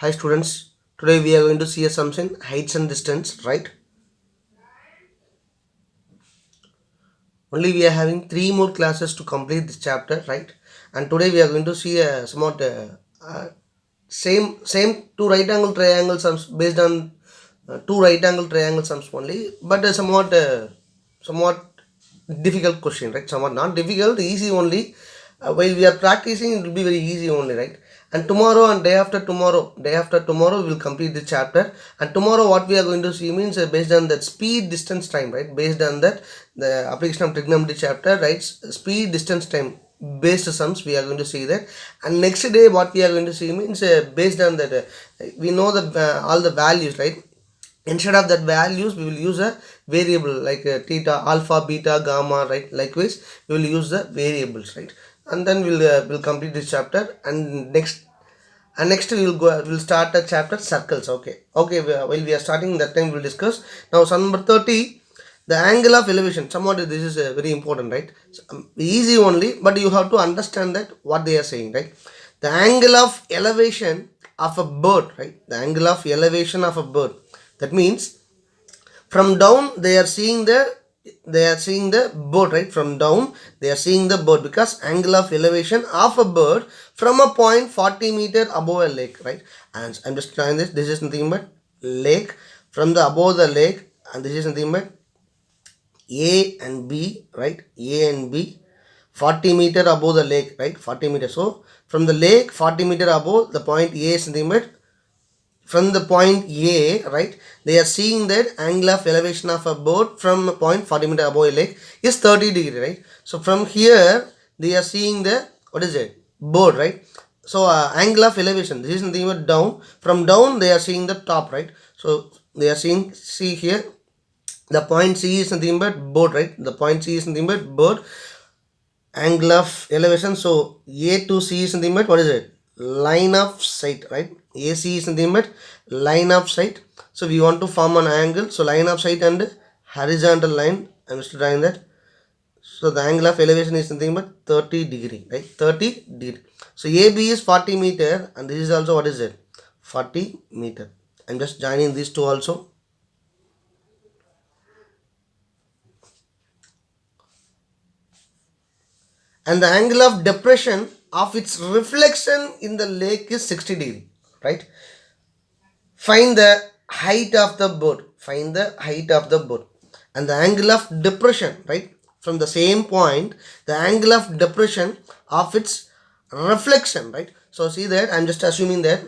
Hi students, today we are going to see a sums in heights and distance, right? Only we are having 3 more classes to complete this chapter, right? And today we are going to see a somewhat same two right angle triangle sums based on two right angle triangle sums only, but somewhat difficult question, right? Somewhat not difficult, easy only. While we are practicing, it will be very easy only, right? And tomorrow and day after tomorrow, we will complete the chapter. And tomorrow, what we are going to see means based on that speed, distance, time, right? Based on that, the application of trigonometry chapter, right? Speed, distance, time based sums we are going to see that. And next day what we are going to see means based on that we know that all the values, right? Instead of that values we will use a variable like theta, alpha, beta, gamma, right? Likewise we will use the variables, right? And then we'll complete this chapter. And next we'll start the chapter circles. Okay, while we are starting that time we'll discuss. Now sum number 30, the angle of elevation. Somewhat this is very important, right? So, easy only, but you have to understand that what they are saying, right? The angle of elevation of a bird, right? The angle of elevation of a bird, that means from down they are seeing the bird, right? From down they are seeing the bird, because angle of elevation of a bird from a point 40 meter above a lake, right? And I'm just trying this is nothing but lake. From the above the lake, and this is nothing but A and B, right? A and B, 40 meter above the lake, right? 40 meter. So from the lake 40 meter above, the point A is nothing but, from the point A, right? They are seeing that angle of elevation of a boat from point 40 meter above a lake is 30 degree, right? So from here they are seeing the, what is it, boat, right? So angle of elevation, this is nothing but down. From down they are seeing the top, right? So they are seeing, see here, the point C is nothing but boat, right? The point C is nothing but boat. Angle of elevation, so A to C is nothing but, what is it, line of sight, right? AC is nothing but line of sight. So we want to form an angle, so line of sight and horizontal line, I'm just drawing that. So the angle of elevation is nothing but 30 degree, right? 30 degree. So AB is 40 meter, and this is also, what is it, 40 meter. I'm just joining these two also. And the angle of depression of its reflection in the lake is 60 degree, right? Find the height of the boat. Find the height of the boat. And the angle of depression, right? From the same point, the angle of depression of its reflection, right? So see that I'm just assuming that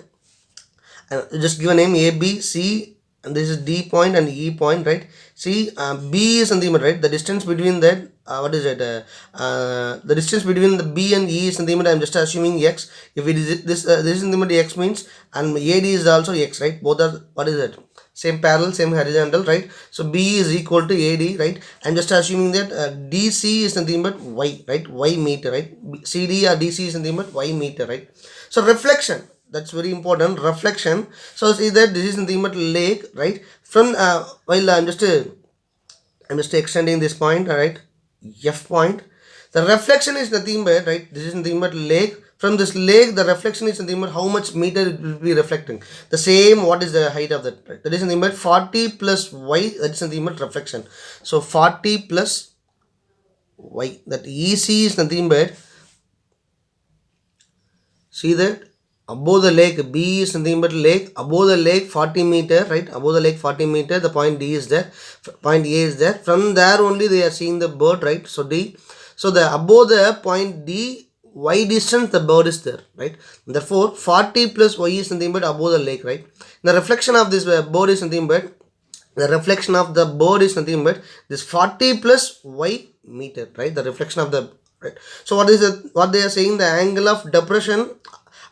just give a name A, B, C, and this is D point and E point, right? See, B is something, right? The distance between that, what is it? The distance between the B and E is something, I'm just assuming X. If it is this is something, X means, and AD is also X, right? Both are, what is it? Same parallel, same horizontal, right? So B is equal to AD, right? I'm just assuming that DC is nothing but Y, right? Y meter, right? CD or DC is nothing but Y meter, right? So reflection, that's very important, reflection. So see that this is nothing but lake, right? From while I'm just extending this point, right? F point. The reflection is nothing but, right? This is nothing but lake. From this lake, the reflection is nothing but how much meter it will be reflecting. The same, what is the height of that, right? That is nothing but 40 plus Y, that is nothing but reflection. So 40 plus Y, that EC is nothing but, see that, above the lake, B is nothing but lake, above the lake 40 meter, right? Above the lake 40 meter, the point D is there, point A is there. From there only they are seeing the bird, right? So D, so the above the point D, Y distance the bird is there, right? Therefore 40 plus Y is nothing but above the lake, right? The reflection of this bird is nothing but, the reflection of the bird is nothing but this 40 plus Y meter, right? The reflection of the, right? So what is it, what they are saying, the angle of depression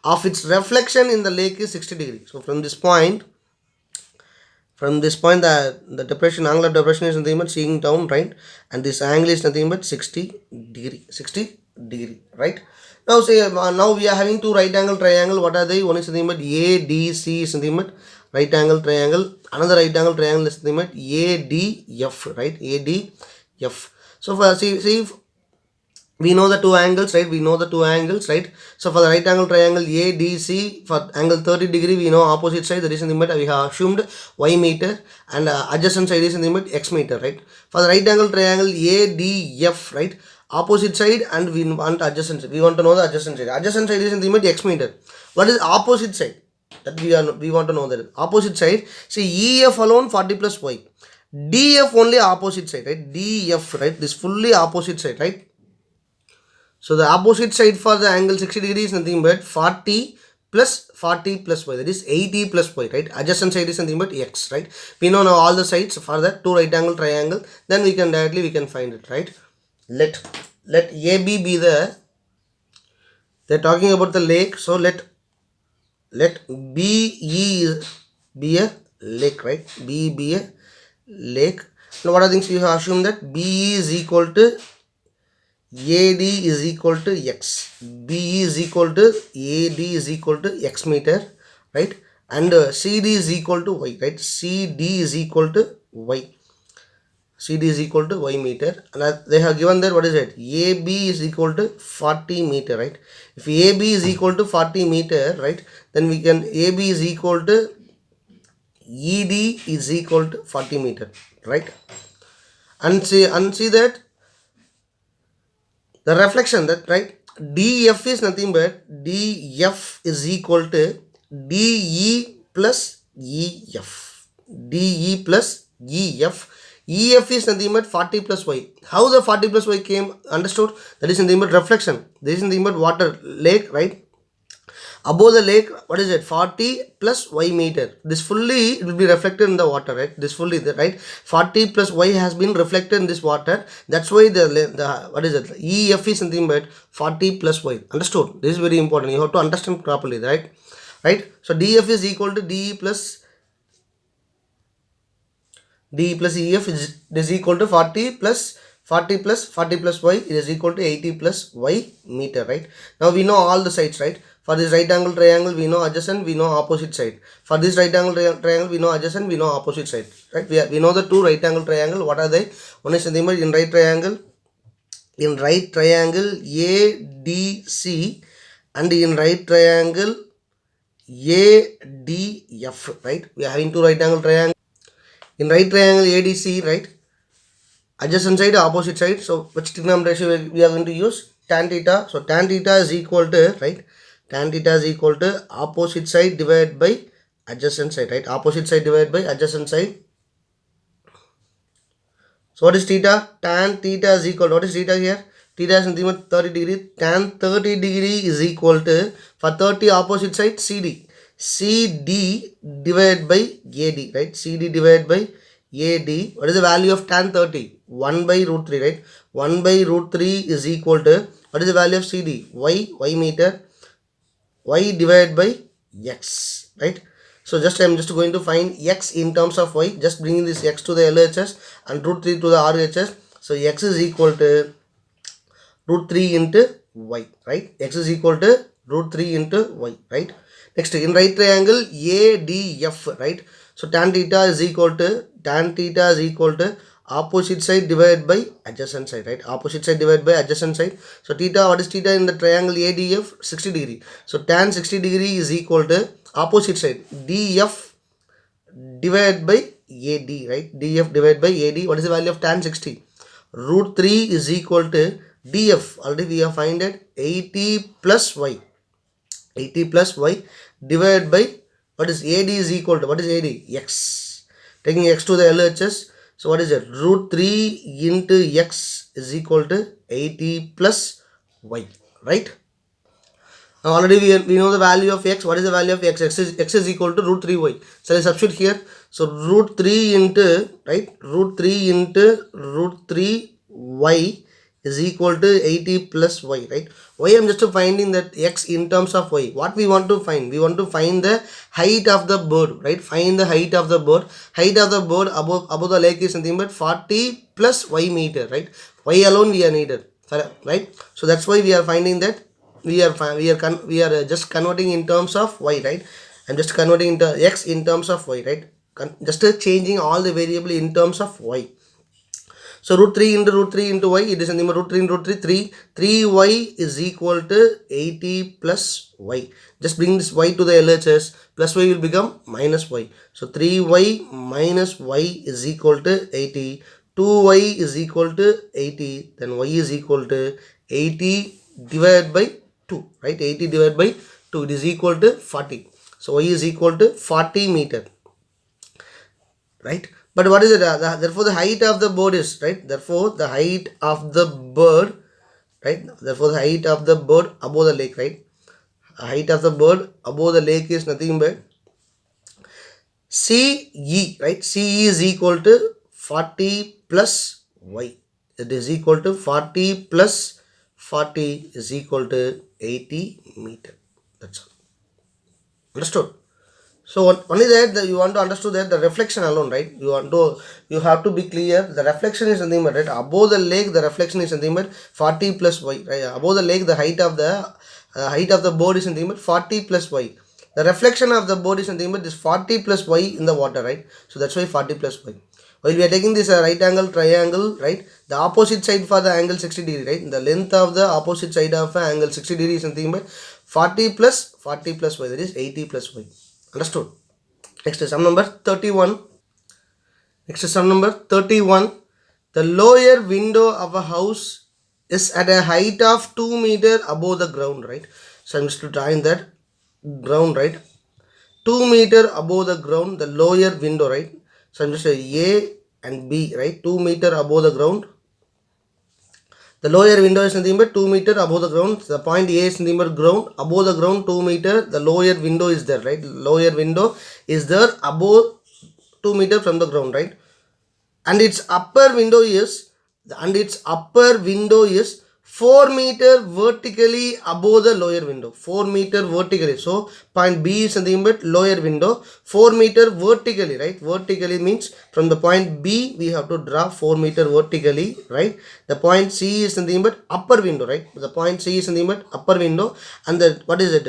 of its reflection in the lake is 60 degree. So from this point, the depression, angle of depression is nothing but seeing down, right? And this angle is nothing but 60 degree, 60 degree, right? Now say, now we are having two right angle triangle. What are they? One is nothing but ADC is nothing but right angle triangle. Another right angle triangle is nothing but ADF, right? ADF. So for see we know the two angles, right? We know the two angles, right? So for the right angle triangle ADC, for angle 30 degree, we know opposite side, that is nothing but we have assumed y meter, and adjacent side is nothing but x meter, right? For the right angle triangle ADF, right? Opposite side, and we want adjacent side. We want to know the adjacent side. Adjacent side is nothing but x meter. What is opposite side? That we want to know that. Opposite side, see EF alone 40 plus y. DF only opposite side, right? DF, right? This fully opposite side, right? So the opposite side for the angle 60 degrees is nothing but 40 plus y, that is 80 plus y, right? Adjacent side is nothing but x, right? We know now all the sides for the two right angle triangle, then we can directly find it, right? Let AB be the, they're talking about the lake, so let BE be a lake, right? B be a lake. Now what are things you have assumed that BE is equal to AD is equal to x, BE is equal to AD is equal to x meter, right? And CD is equal to y, right? CD is equal to y. CD is equal to y meter, and they have given there, what is it? AB is equal to 40 meter, right? If AB is equal to 40 meter, right, then we can, AB is equal to ED is equal to 40 meter, right? And see that the reflection, that, right, DF is nothing but DF is equal to DE plus EF. DE plus EF. EF is nothing but 40 plus y. How the 40 plus y came? Understood? That is nothing but reflection. This is nothing but water, lake, right? Above the lake, what is it? 40 plus y meter. This fully, it will be reflected in the water, right? This fully, right? 40 plus y has been reflected in this water. That's why the what is it? EF is something but 40 plus y. Understood? This is very important. You have to understand properly, right? Right? So DF is equal to DE plus EF is equal to 40 plus y, it is equal to 80 plus y meter, right? Now we know all the sides, right? For this right angle triangle, we know adjacent, we know opposite side. For this right angle triangle, we know adjacent, we know opposite side, right? We know the two right angle triangle. What are they? One is nothing but in right triangle ADC, and in right triangle ADF, right? We are having two right angle triangle. In right triangle ADC, right? Adjacent side, opposite side. So which trigonometry ratio we are going to use? Tan theta. So tan theta is equal to, right? Tan theta is equal to opposite side divided by adjacent side, right? Opposite side divided by adjacent side. So what is theta? Tan theta is equal to, what is theta here? Theta is nothing but 30 degree. Tan 30 degree is equal to, for 30 opposite side, CD. CD divided by AD, right? CD divided by AD. What is the value of tan 30? 1 by root 3, right? 1 by root 3 is equal to, what is the value of CD? Y meter. Y divided by x, right? So I am just going to find x in terms of y, just bringing this x to the LHS and root 3 to the RHS. So x is equal to root 3 into y, right? X is equal to root 3 into y, right? Next, in right triangle ADF, right? So tan theta is equal to opposite side divided by adjacent side, right? Opposite side divided by adjacent side. So theta, what is theta in the triangle ADF? 60 degree. So tan 60 degree is equal to opposite side DF divided by AD, right? DF divided by AD. What is the value of tan 60? Root 3 is equal to DF. Already we have found it, 80 plus y. 80 plus y divided by, what is AD is equal to, what is AD? X. Taking x to the LHS. So what is it? Root 3 into x is equal to 80 plus y, right? Now already we know the value of x. What is the value of x? X is equal to root 3y. So I substitute here. So root 3 into, right? Root 3 into root 3y is equal to 80 plus y, right? Y, I am just finding that x in terms of y. What we want to find? We want to find the height of the bird, right? Find the height of the bird. Height of the bird above the lake is nothing but 40 plus y meter, right? Y alone we are needed, right? So that's why we are finding that we are just converting in terms of y, right? I'm just converting into x in terms of y, right? Just changing all the variable in terms of y. So root 3 into y, it is nothing but root 3 into root 3, 3y is equal to 80 plus y. Just bring this y to the LHS, plus y will become minus y. So 3y minus y is equal to 80. 2y is equal to 80, then y is equal to 80 divided by 2, right? 80 divided by 2, it is equal to 40. So y is equal to 40 meter, right? But what is it? Therefore the height of the bird is, right? Therefore the height of the bird, right? Therefore the height of the bird above the lake, right? Height of the bird above the lake is nothing but CE, right? CE is equal to 40 plus y. It is equal to 40 plus 40 is equal to 80 meter. That's all. Understood? So only that you want to understand that the reflection alone, right? You have to be clear. The reflection is nothing but, right? Above the lake, the reflection is nothing but 40 plus y, right? Above the lake, the height of the board is nothing but 40 plus y. The reflection of the board is nothing but this 40 plus y in the water, right? So that's why 40 plus y. While we are taking this right angle triangle, right? The opposite side for the angle 60 degree, right? The length of the opposite side of angle 60 degree is nothing but 40 plus y, that is 80 plus y. Understood? Next is sum number 31. Next is sum number 31. The lower window of a house is at a height of 2 meter above the ground, right? So I'm just drawing that ground, right? 2 meter above the ground, the lower window, right? So I'm just A and B, right? 2 meter above the ground. The lower window is nothing but 2 meter above the ground. The point A is nothing but ground. Above the ground 2 meter. The lower window is there, right? Lower window is there above 2 meter from the ground, right? And its upper window is 4 meter vertically above the lower window. 4 meter vertically. So point B is nothing but lower window. 4 meter vertically, right? Vertically means from the point B we have to draw 4 meter vertically, right? The point C is nothing but upper window, right? The point C is nothing but upper window, and the what is it?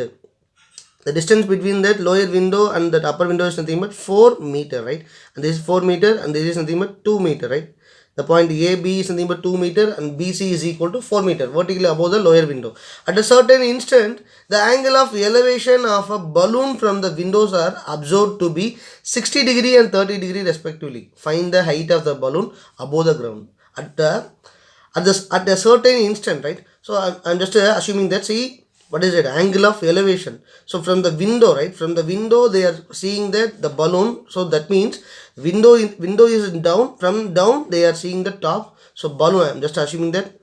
The distance between that lower window and that upper window is nothing but 4 meter, right? And this is 4 meter and this is nothing but 2 meter, right? The point AB is nothing but 2 meter and BC is equal to 4 meter vertically above the lower window. At a certain instant, the angle of elevation of a balloon from the windows are observed to be 60 degree and 30 degree respectively. Find the height of the balloon above the ground. At a certain instant, right? So I'm just assuming that, see, what is it? Angle of elevation. So from the window, right? From the window they are seeing that the balloon. So that means window is down. From down they are seeing the top. So balloon, I'm just assuming that,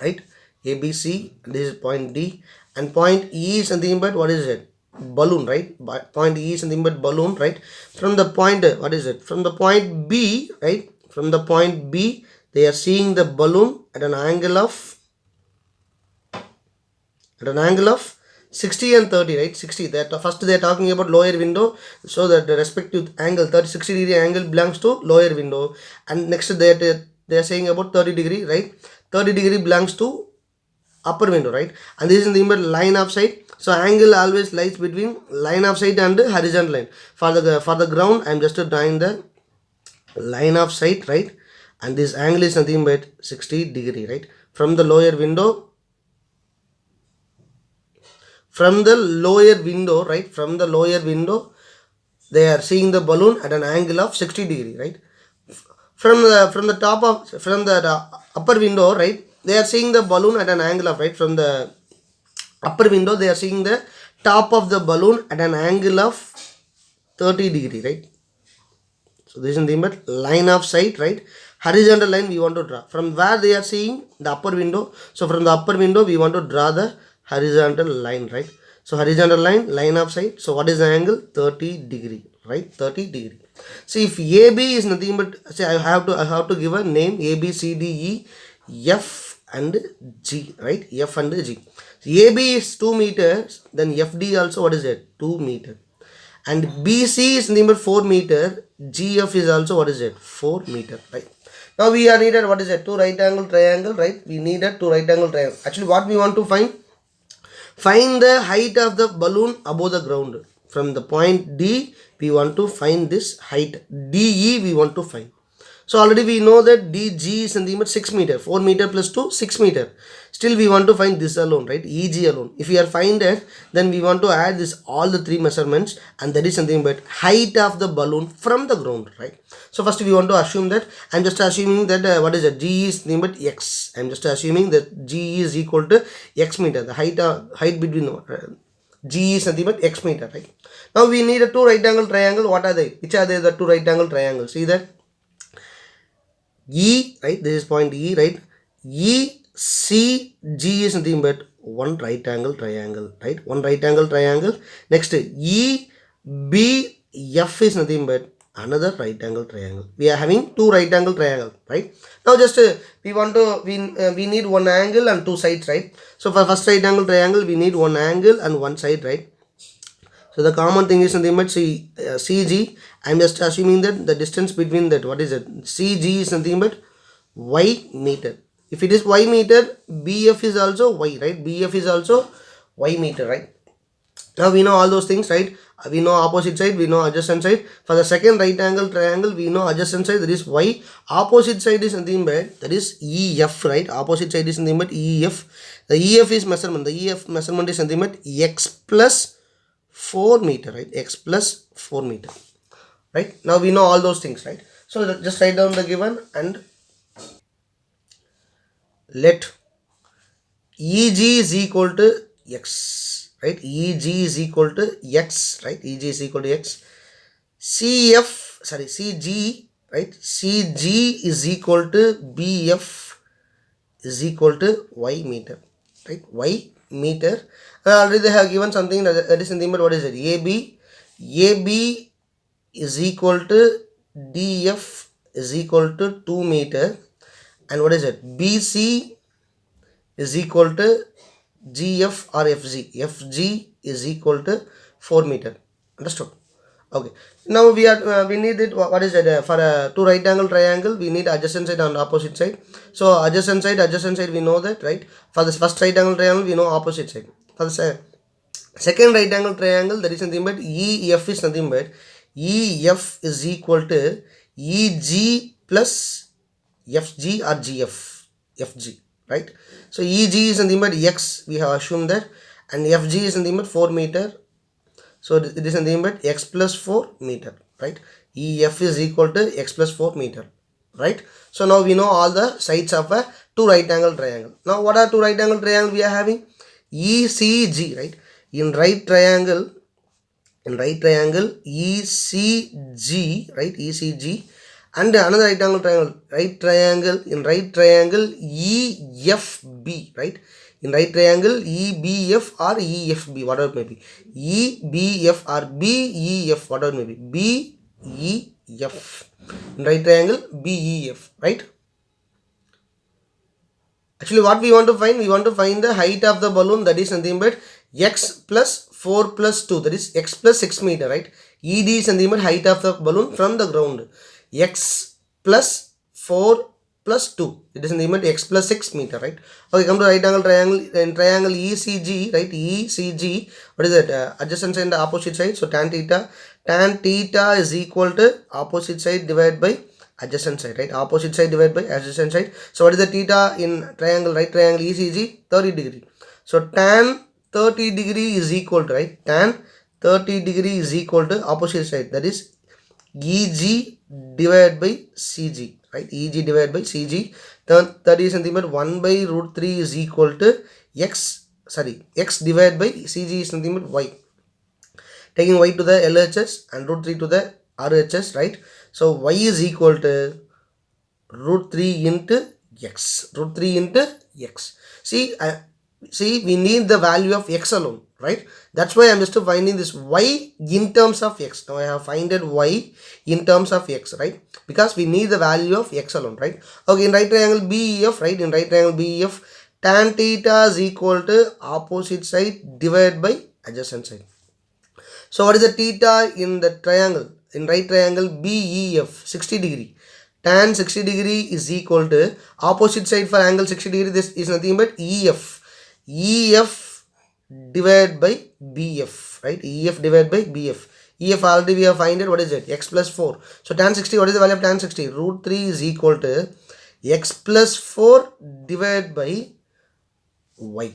right? ABC, this is point D, and point E is nothing but what is it? Balloon, right? Point E is nothing but balloon, right? From the point, what is it? From the point B, right? From the point B they are seeing the balloon at an angle of 60 and 30, right? 60, that first they are talking about lower window, so that the respective angle 60 degree angle belongs to lower window, and next they are saying about 30 degree, right? 30 degree belongs to upper window, right? And this is the line of sight. So angle always lies between line of sight and horizontal line. For the ground I'm just drawing the line of sight, right? And this angle is nothing but 60 degree, right? From the lower window, right? From the lower window they are seeing the balloon at an angle of 60 degree, right? From the upper window, right? They are seeing the balloon at an angle of, right? From the upper window they are seeing the top of the balloon at an angle of 30 degree, right? So this is the line of sight, right? Horizontal line we want to draw from where they are seeing the upper window. So from the upper window we want to draw the horizontal line, right? So horizontal line of sight. So what is the angle? 30 degree, right? 30 degree. See, if AB is nothing but, say, I have to give a name: A, B, C, D, E, F and G, right? F and G. So AB is 2 meters, then FD also what is it? 2 meter. And BC is nothing but 4 meter. GF is also what is it? 4 meter, right? Now we are needed what is it? 2 right angle triangle, right? We needed 2 right angle triangle. Actually what we want to find the height of the balloon above the ground. From the point D we want to find this height. DE we want to find. So already we know that DG is nothing but 6 meter. 4 meter plus 2, 6 meter. Still we want to find this alone, right? EG alone. If we are find it, then we want to add this all the three measurements, and that is something but height of the balloon from the ground, right? So first we want to assume that, I'm just assuming that what is it? G is nothing but X. I'm just assuming that G is equal to X meter. The height between G is nothing but X meter, right? Now we need a two right angle triangle. What are they? Which are they? The two right angle triangles. See that E, right? This is point E, right? ECG is nothing but one right angle triangle, right? One right angle triangle. Next EBF is nothing but another right angle triangle. We are having two right angle triangle, right? Now just we want to we need one angle and two sides, right? So for first right angle triangle we need one angle and one side, right? So the common thing is nothing but CG. I'm just assuming that the distance between that, what is it? CG is nothing but Y meter. If it is Y meter, BF is also Y, right? BF is also Y meter, right? Now we know all those things, right? We know opposite side, we know adjacent side. For the second right angle triangle, we know adjacent side, that is Y. Opposite side is nothing but, that is EF, right? Opposite side is nothing but EF. The EF is measurement. The EF measurement is nothing but X plus 4 meter, right? X plus 4 meter, right? Now we know all those things, right? So just write down the given and let EG is equal to X, right? EG is equal to X, right? EG is equal to X. CG, right? CG is equal to BF is equal to Y meter, right? Y meter. Already they have given something that is nothing but what is it? AB is equal to DF is equal to 2 meter, and what is it? BC is equal to GF or FG. FG is equal to 4 meter. Understood? Okay. Now we need it. What is it? For a two right angle triangle, we need adjacent side and opposite side. So adjacent side, we know that, right? For this first right angle triangle, we know opposite side. For the second right angle triangle, there is nothing but EF is nothing but EF is equal to EG plus FG or GF. FG, right? So EG is nothing but X, we have assumed that, and FG is nothing but 4 meter. So it is nothing but X plus 4 meter, right? EF is equal to X plus 4 meter, right? So now we know all the sides of a two right angle triangle. Now what are two right angle triangle we are having? ECG, right? In right triangle ECG, right? ECG, and another right angle triangle, in right triangle EFB, right? In right triangle EBF or EFB, whatever it may be. EBF or BEF, whatever it may be. BEF. In right triangle BEF, right? Actually what we want to find the height of the balloon, that is nothing but X plus 4 plus 2, that is X plus 6 meter, right? ED is nothing but height of the balloon from the ground. X plus 4 plus 2, it is nothing but X plus 6 meter, right? Okay, come to right angle triangle. In triangle ECG, right? ECG, what is that? Adjacent side and opposite side. So tan theta is equal to opposite side divided by adjacent side, right? Opposite side divided by adjacent side. So what is the theta in triangle, right triangle ECG? 30 degree. So tan 30 degree is equal to, right? Tan 30 degree is equal to opposite side, that is EG divided by CG, right? EG divided by CG. That is nothing but 1 by root 3 is equal to X divided by CG is nothing but Y. Taking Y to the LHS and root 3 to the RHS, right? So Y is equal to root 3 into X. Root 3 into X. See, we need the value of X alone, right? That's why I'm just finding this Y in terms of X. Now I have finded Y in terms of X, right? Because we need the value of X alone, right? Okay, in right triangle BEF, right? In right triangle BEF, tan theta is equal to opposite side divided by adjacent side. So what is the theta in the triangle? In right triangle BEF, 60 degree. Tan 60 degree is equal to opposite side for angle 60 degree. This is nothing but EF. EF divided by BF, right? EF divided by BF. EF already we have find it. What is it? X plus 4. So tan 60, what is the value of tan 60? Root 3 is equal to X plus 4 divided by Y.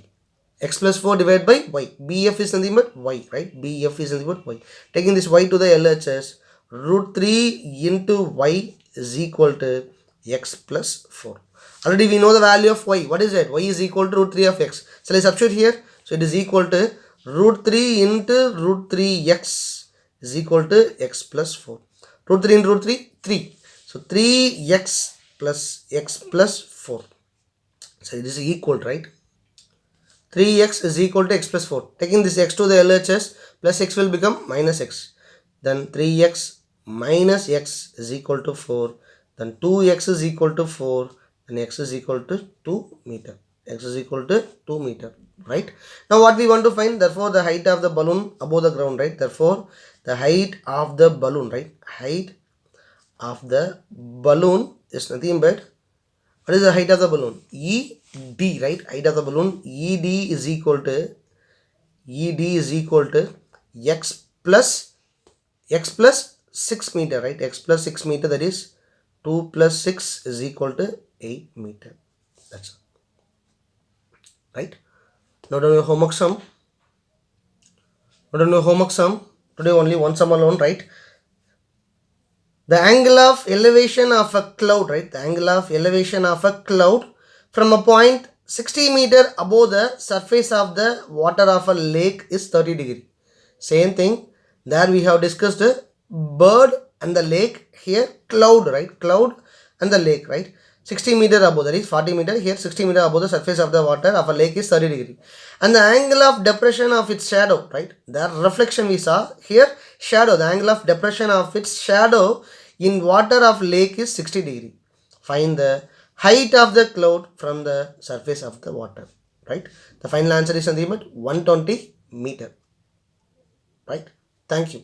X plus 4 divided by Y. BF is nothing but Y, right? BF is nothing but Y. Taking this Y to the LHS, root 3 into Y is equal to X plus 4. Already we know the value of Y. What is it? Y is equal to root 3 of X. So let's substitute here. So it is equal to root 3 into root 3x is equal to X plus 4. Root 3 into root 3, 3. So 3x plus X plus 4. So it is equal, right? 3x is equal to X plus 4. Taking this X to the LHS, plus X will become minus X. Then 3x minus X is equal to 4. Then 2x is equal to 4. And X is equal to 2 meter. X is equal to 2 meter. Right? Now what we want to find, therefore the height of the balloon above the ground, right? Therefore the height of the balloon, right? Height of the balloon is nothing but, what is the height of the balloon? ED, right? Height of the balloon, ED is equal to X plus 6 meter, right? X plus 6 meter, that is 2 plus 6 is equal to 8 meter. That's right. Now done your homework sum. Today only one sum alone, right? The angle of elevation of a cloud, right? The angle of elevation of a cloud from a point 60 meter above the surface of the water of a lake is 30 degree. Same thing. There we have discussed the bird and the lake. Here cloud, right? Cloud and the lake, right? 60 meter above, that is 40 meter. Here 60 meter above the surface of the water of a lake is 30 degree. And the angle of depression of its shadow, right? The reflection we saw here, shadow, the angle of depression of its shadow in water of lake is 60 degree. Find the height of the cloud from the surface of the water, right? The final answer is nothing but 120 meter, right? Thank you.